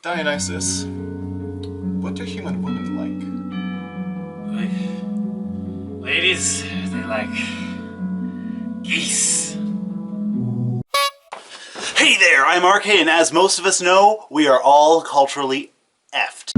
Dionysus, what do human women Ladies, they like geese. Hey there, I'm RK, and as most of us know, we are all culturally effed.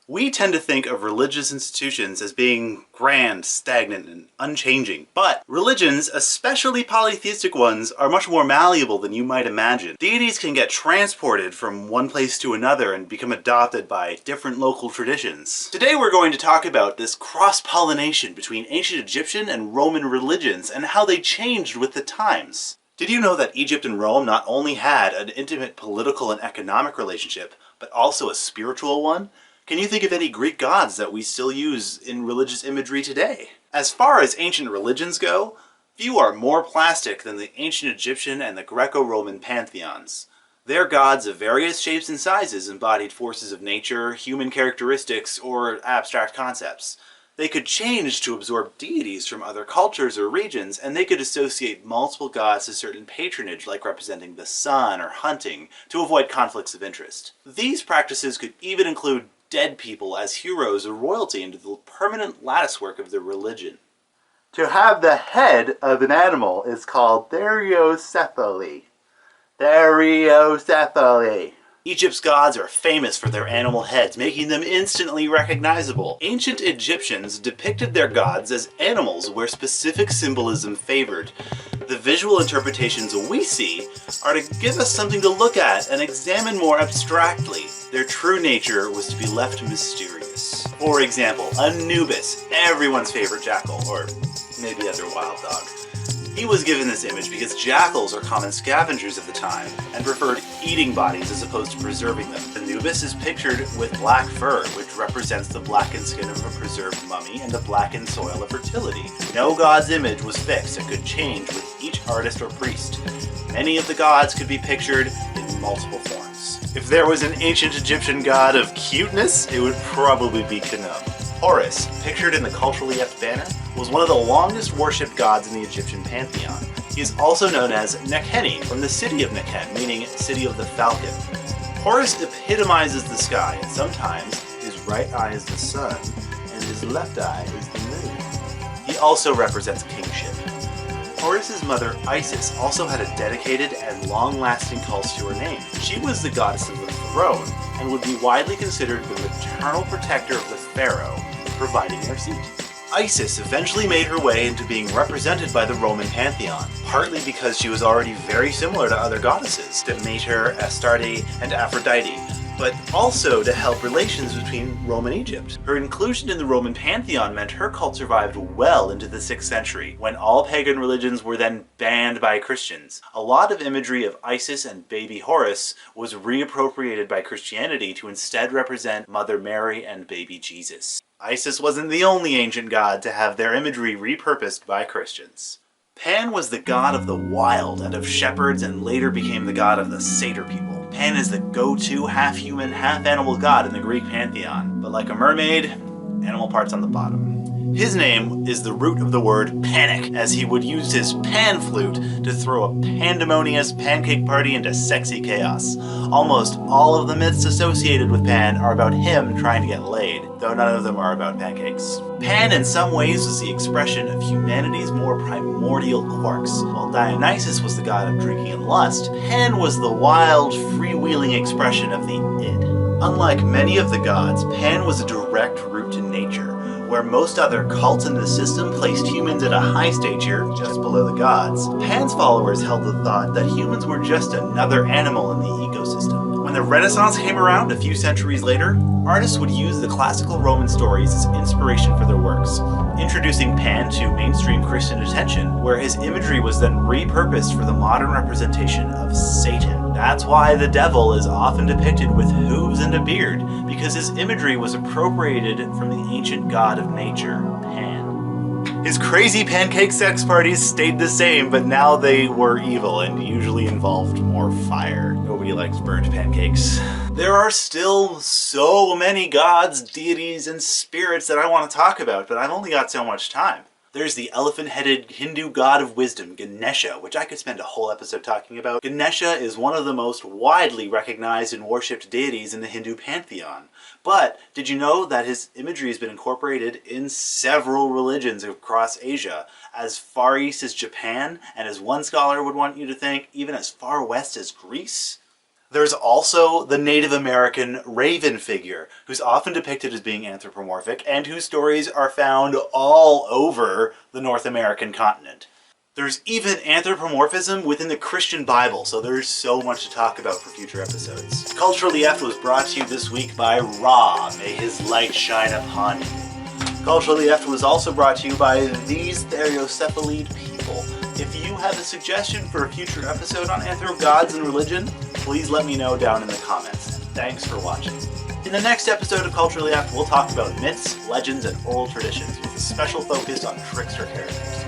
We tend to think of religious institutions as being grand, stagnant, and unchanging. But religions, especially polytheistic ones, are much more malleable than you might imagine. Deities can get transported from one place to another and become adopted by different local traditions. Today we're going to talk about this cross-pollination between ancient Egyptian and Roman religions and how they changed with the times. Did you know that Egypt and Rome not only had an intimate political and economic relationship, but also a spiritual one? Can you think of any Greek gods that we still use in religious imagery today? As far as ancient religions go, few are more plastic than the ancient Egyptian and the Greco-Roman pantheons. Their gods of various shapes and sizes embodied forces of nature, human characteristics, or abstract concepts. They could change to absorb deities from other cultures or regions, and they could associate multiple gods to certain patronage, like representing the sun or hunting, to avoid conflicts of interest. These practices could even include dead people as heroes or royalty into the permanent latticework of their religion. To have the head of an animal is called theriocephaly. Theriocephaly. Egypt's gods are famous for their animal heads, making them instantly recognizable. Ancient Egyptians depicted their gods as animals where specific symbolism favored. The visual interpretations we see are to give us something to look at and examine more abstractly. Their true nature was to be left mysterious. For example, Anubis, everyone's favorite jackal, or maybe other wild dog. He was given this image because jackals are common scavengers of the time and preferred eating bodies as opposed to preserving them. Anubis is pictured with black fur, which represents the blackened skin of a preserved mummy and the blackened soil of fertility. No god's image was fixed and could change with each artist or priest. Many of the gods could be pictured in multiple forms. If there was an ancient Egyptian god of cuteness, it would probably be Khnum. Horus, pictured in the culturally effed banner, was one of the longest worshipped gods in the Egyptian pantheon. He is also known as Nekheni, from the city of Nekhen, meaning city of the falcon. Horus epitomizes the sky, and sometimes his right eye is the sun, and his left eye is the moon. He also represents kingship. Horus's mother, Isis, also had a dedicated and long-lasting cult to her name. She was the goddess of the throne, and would be widely considered the maternal protector of the pharaoh, providing their seat. Isis eventually made her way into being represented by the Roman pantheon, partly because she was already very similar to other goddesses, Demeter, Astarte, and Aphrodite, but also to help relations between Rome and Egypt. Her inclusion in the Roman pantheon meant her cult survived well into the 6th century, when all pagan religions were then banned by Christians. A lot of imagery of Isis and baby Horus was reappropriated by Christianity to instead represent Mother Mary and baby Jesus. Isis wasn't the only ancient god to have their imagery repurposed by Christians. Pan was the god of the wild and of shepherds, and later became the god of the satyr people. Pan is the go-to half-human, half-animal god in the Greek pantheon, but like a mermaid, animal parts on the bottom. His name is the root of the word panic, as he would use his pan flute to throw a pandemonious pancake party into sexy chaos. Almost all of the myths associated with Pan are about him trying to get laid, though none of them are about pancakes. Pan in some ways was the expression of humanity's more primordial quirks. While Dionysus was the god of drinking and lust, Pan was the wild, freewheeling expression of the id. Unlike many of the gods, Pan was a direct route to nature, where most other cults in the system placed humans at a high stature just below the gods. Pan's followers held the thought that humans were just another animal in the ecosystem. When the Renaissance came around a few centuries later, artists would use the classical Roman stories as inspiration for their works, introducing Pan to mainstream Christian attention, where his imagery was then repurposed for the modern representation of Satan. That's why the devil is often depicted with hooves and a beard, because his imagery was appropriated from the ancient god of nature, Pan. His crazy pancake sex parties stayed the same, but now they were evil and usually involved more fire. Nobody likes burnt pancakes. There are still so many gods, deities, and spirits that I want to talk about, but I've only got so much time. There's the elephant-headed Hindu god of wisdom, Ganesha, which I could spend a whole episode talking about. Ganesha is one of the most widely recognized and worshipped deities in the Hindu pantheon. But did you know that his imagery has been incorporated in several religions across Asia, as far east as Japan, and as one scholar would want you to think, even as far west as Greece? There's also the Native American raven figure, who's often depicted as being anthropomorphic, and whose stories are found all over the North American continent. There's even anthropomorphism within the Christian Bible, so there's so much to talk about for future episodes. Culturally Eft was brought to you this week by Ra, may his light shine upon you. Culturally Eft was also brought to you by these stereocephalid people. If you have a suggestion for a future episode on anthro-gods and religion, please let me know down in the comments. Thanks for watching. In the next episode of Culturally Eft, we'll talk about myths, legends, and oral traditions with a special focus on trickster characters.